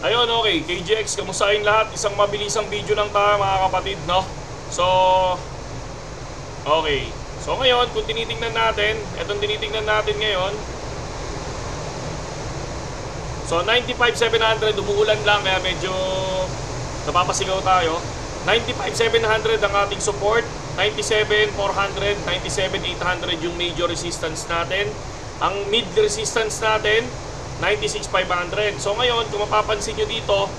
Ayun, okay. KGX, kamusta kayong lahat? Isang mabilisang video lang tayo mga kapatid, no? So, okay. So ngayon, kung tinitingnan natin, itong tinitingnan natin ngayon. So 95,700, umuulan lang kaya medyo napapasigaw tayo. 95,700 ang ating support, 97,400, 97,800 yung major resistance natin. Ang mid resistance natin, 96,500. So ngayon, kung mapapansin nyo dito,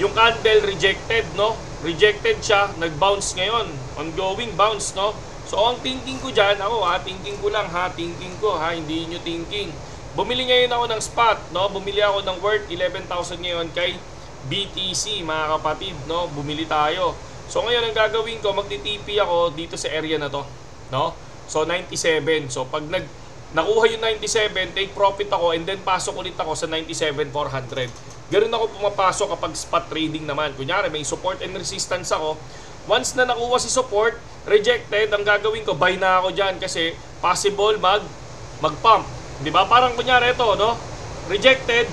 yung candle rejected, no? Rejected siya, nag-bounce ngayon. Ongoing bounce, no? So ang thinking ko dyan, thinking ko lang thinking ko hindi nyo thinking. Bumili ngayon ako ng spot, no? Bumili ako ng worth 11,000 ngayon kay BTC, mga kapatid, no? Bumili tayo. So ngayon ang gagawin ko, magti-TP ako dito sa area na to, no? So 97. So pag nakuha yung 97, take profit ako and then pasok ulit ako sa 97,400. Ganun ako pumapasok kapag spot trading naman. Kunyari may support and resistance ako. Once na nakuha si support, rejected, ang gagawin ko, buy na ako dyan kasi possible mag-pump. Di ba? Parang kunyari ito, no? Rejected,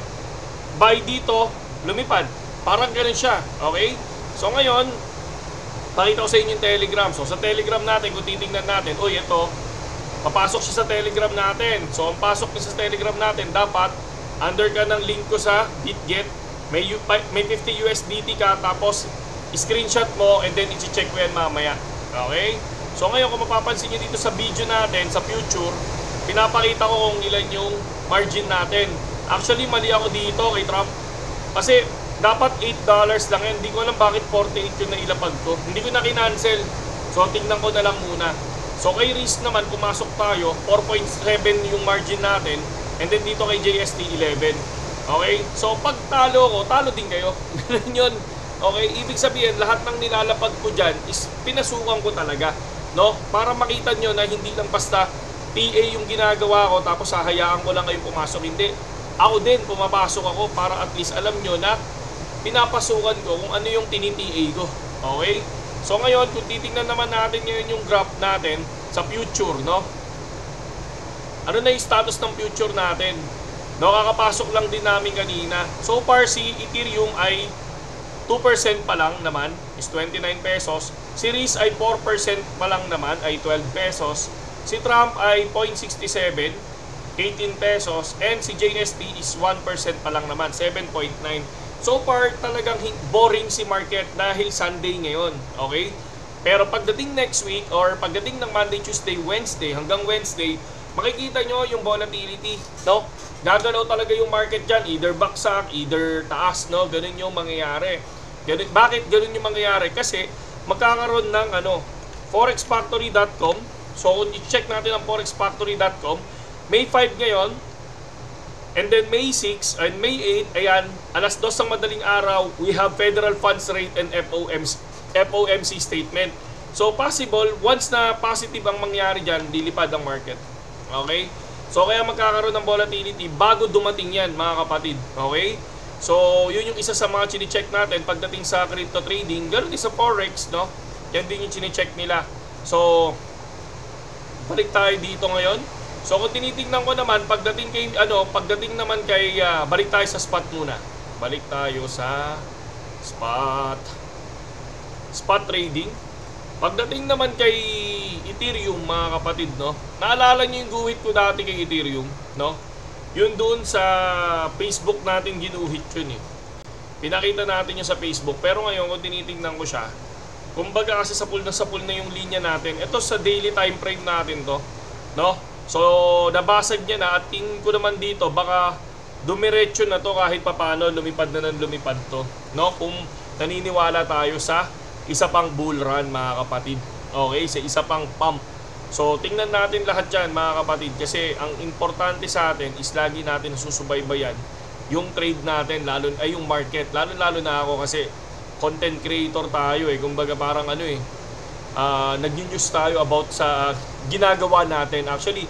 buy dito, lumipad. Parang ganun siya. Okay? So ngayon, pakita ko sa inyo yung Telegram. So sa Telegram natin, kung titingnan natin, ito, papasok siya sa Telegram natin. So ang pasok niya sa Telegram natin, dapat under ka ng link ko sa BitGet, may 50 USDT ka, tapos screenshot mo and then i-check ko yan mamaya. Okay? So ngayon, kung mapapansin nyo dito sa video natin, sa future, pinapakita ko kung ilan yung margin natin. Actually, mali ako dito kay Trump. Kasi dapat $8 lang yan. Hindi ko alam bakit 48 yung nailapag ko. Hindi ko na kinancel. So tingnan ko na lang muna. So kay risk naman, pumasok tayo, 4.7 yung margin natin. And then dito kay JST, 11. Okay? So pag talo ko, talo din kayo. Ganun yun. Okay? Ibig sabihin, lahat ng nilalapag ko dyan is pinasukan ko talaga. No? Para makita nyo na hindi lang basta PA yung ginagawa ko tapos hahayaan ko lang kayong pumasok. Hindi. Ako din, pumapasok ako para at least alam nyo na pinapasukan ko kung ano yung tini-TA ko. Okay? So ngayon, kung titingnan naman natin ngayon yung graph natin sa future, no? Ano na yung status ng future natin? No, kakapasok lang din namin kanina. So far, si Ethereum ay 2% pa lang naman, is 29 pesos. Si REIS ay 4% pa lang naman, ay 12 pesos. Si Trump ay 0.67, 18 pesos. And si JST is 1% pa lang naman, 7.9. So far, talagang boring si market dahil Sunday ngayon. Okay? Pero pagdating next week or pagdating ng Monday, Tuesday, Wednesday, hanggang Wednesday, makikita nyo yung volatility. No? Gagalaw talaga yung market dyan. Either baksak, either taas. No? Ganun yung mangyayari. Bakit ganun yung mangyayari? Kasi magkakaroon ng forexfactory.com. So kung i-check natin ang forexfactory.com, May 5 ngayon, and then May 6 and May 8, ayan, alas 2 ng madaling araw, we have Federal Funds Rate and FOMC statement. So possible, once na positive ang mangyari dyan, dilipad ang market. Okay? So kaya magkakaroon ng volatility bago dumating yan, mga kapatid. Okay? So yun yung isa sa mga chine-check natin pagdating sa crypto trading. Ganun din sa Forex, no? Yan din yung chine-check nila. So balik tayo dito ngayon. So kung tinitingnan ko naman, pagdating naman kay balik tayo sa spot muna. Balik tayo sa spot trading. Pagdating naman kay Ethereum, mga kapatid, no? Naalala niyo yung guhit ko dati kay Ethereum, no? Yun doon sa Facebook natin ginuhit yun eh. Pinakita natin yun sa Facebook. Pero ngayon kung tinitingnan ko siya, kumbaga kasi sa pool na yung linya natin. Ito sa daily time frame natin to, no? So nabasag niya na at tingin ko naman dito baka dumiretso na to kahit papano, lumipad na ng lumipad to, no? Kung naniniwala tayo sa isa pang bull run, mga kapatid. Okay, sa isa pang pump. So tingnan natin lahat yan, mga kapatid, kasi ang importante sa atin is lagi natin susubaybayan yung trade natin, yung market. Lalo na ako kasi content creator tayo eh. Kumbaga parang nag-news tayo about sa ginagawa natin. Actually,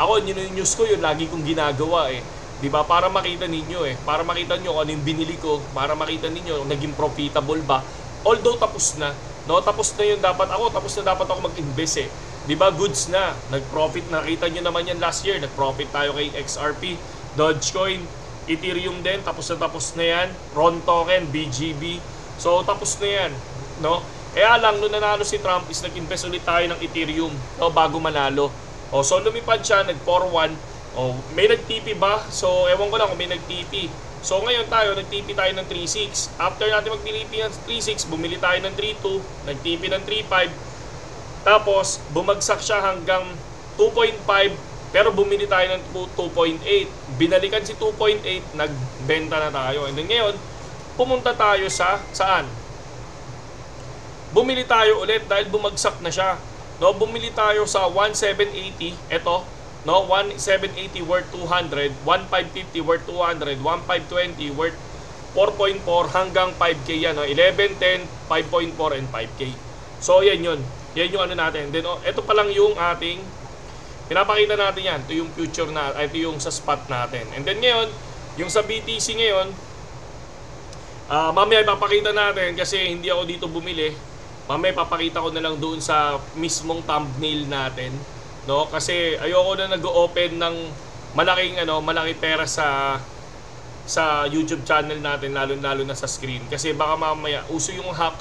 ako news ko yun, lagi kong ginagawa eh. 'Di ba? Para makita ninyo eh. Para makita niyo kung ano yung binili ko, para makita ninyo naging profitable ba. Although tapos na, no? Tapos na dapat ako mag-invest eh. 'Di ba? Goods na, nag-profit na. Kita niyo naman yan last year, nag-profit tayo kay XRP, Dogecoin, Ethereum din, tapos na yan. RON token, BGB. So, tapos na yan. No? Kaya lang, nung nanalo si Trump is nag-invest ulit tayo ng Ethereum, no, bago manalo. So, lumipad siya, nag-4-1. May nag-TP ba? So, ewan ko lang kung may nag-TP. So, ngayon tayo, nag-TP tayo ng 3.6. After natin mag-TP ng 3.6, bumili tayo ng 3.2, nag-TP ng 3.5. Tapos, bumagsak siya hanggang 2.5, pero bumili tayo ng 2.8. Binalikan si 2.8, nagbenta na tayo. And then ngayon, pumunta tayo sa saan? Bumili tayo ulit dahil bumagsak na siya. No, bumili tayo sa 1,780. Ito, no, 1,780 worth 200, 1,550 worth 200, 1,520 worth 4.4 hanggang 5K yan. No? 11, 10, 5.4 and 5K. So, yan yun. Yan yung ano natin. Then, ito pa lang yung ating pinapakita natin yan. Ito yung future na, ito yung sa spot natin. And then ngayon, yung sa BTC ngayon, mamaya ipapakita natin kasi hindi ako dito bumili. Mamaya ipapakita ko na lang doon sa mismong thumbnail natin, no? Kasi ayoko na nag-open ng malaking pera sa YouTube channel natin, lalo na sa screen. Kasi baka mamaya uso yung hack,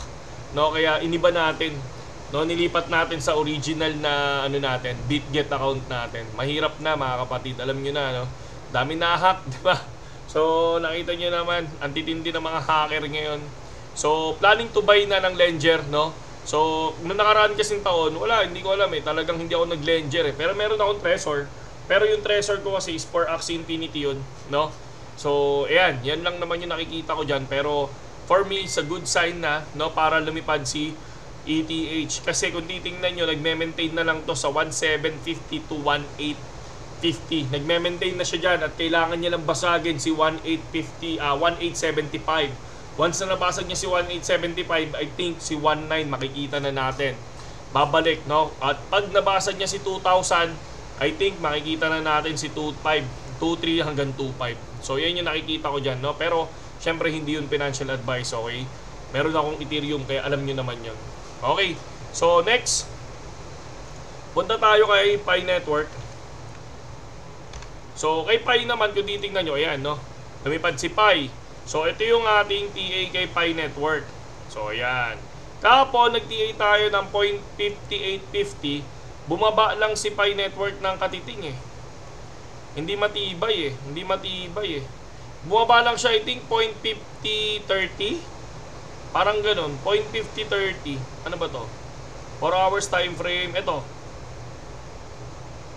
no? Kaya iniba natin, no? Nilipat natin sa original na ano natin, BitGet account natin. Mahirap na mga kapatid, alam niyo na, no? Dami na hack, di ba? So, nakita niyo naman, ang titindi ng mga hacker ngayon. So, planning to buy na ng Ledger, no? So, nung nakaraan kasing taon, wala, hindi ko alam eh. Talagang hindi ako nag-Ledger eh. Pero meron akong Trezor. Pero yung Trezor ko kasi is for Axie Infinity yun, no? So, ayan, yan lang naman yung nakikita ko dyan. Pero, for me, it's a good sign na, no? Para lumipad si ETH. Kasi kung titingnan nyo, nagme-maintain na lang to sa 1,750 to 1,850. Nagme-maintain na siya dyan at kailangan niya lang basagin si 1,850, 1,875. Once na nabasag niya si 1,875, I think si 1,9 makikita na natin. Babalik, no? At pag nabasag niya si 2,000, I think makikita na natin si 2,500, 2,300 hanggang 2,500. So, yan yung nakikita ko dyan, no? Pero, syempre, hindi yun financial advice, okay? Meron akong Ethereum, kaya alam nyo naman yun. Okay, so next, punta tayo kay Pi Network. So, kay Pi naman, kung titingnan nyo, ayan, no? Lumipad si Pi. So, ito yung ating TA kay Pi Network. So, ayan. Kapon, nag-TA tayo ng 0.5850. Bumaba lang si Pi Network ng katiting eh. Hindi matibay eh. Hindi matibay eh. Bumaba lang siya, I think, 0.5030. Parang ganun. 0.5030. Ano ba to? 4 hours time frame. Ito.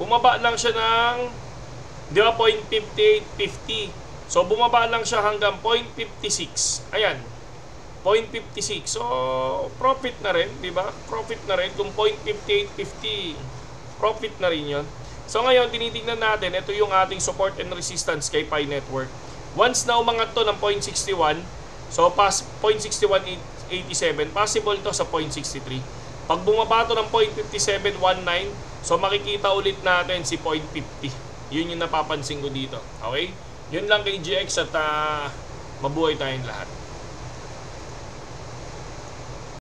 Bumaba lang siya ng, di ba, 0.5850. So, bumaba lang siya hanggang 0.56. Ayan. 0.56. So, profit na rin, di ba? Profit na rin. Kung 0.5850, profit na rin yun. So, ngayon, tinitingnan natin, ito yung ating support and resistance kay Pi Network. Once na umangat to ng 0.61, so, 0.6187, possible to sa 0.63. Pag bumaba to ng 0.5719, so, makikita ulit natin si 0.50. Yun yung napapansin ko dito. Okay? Yun lang kay GX at mabuhay tayong lahat.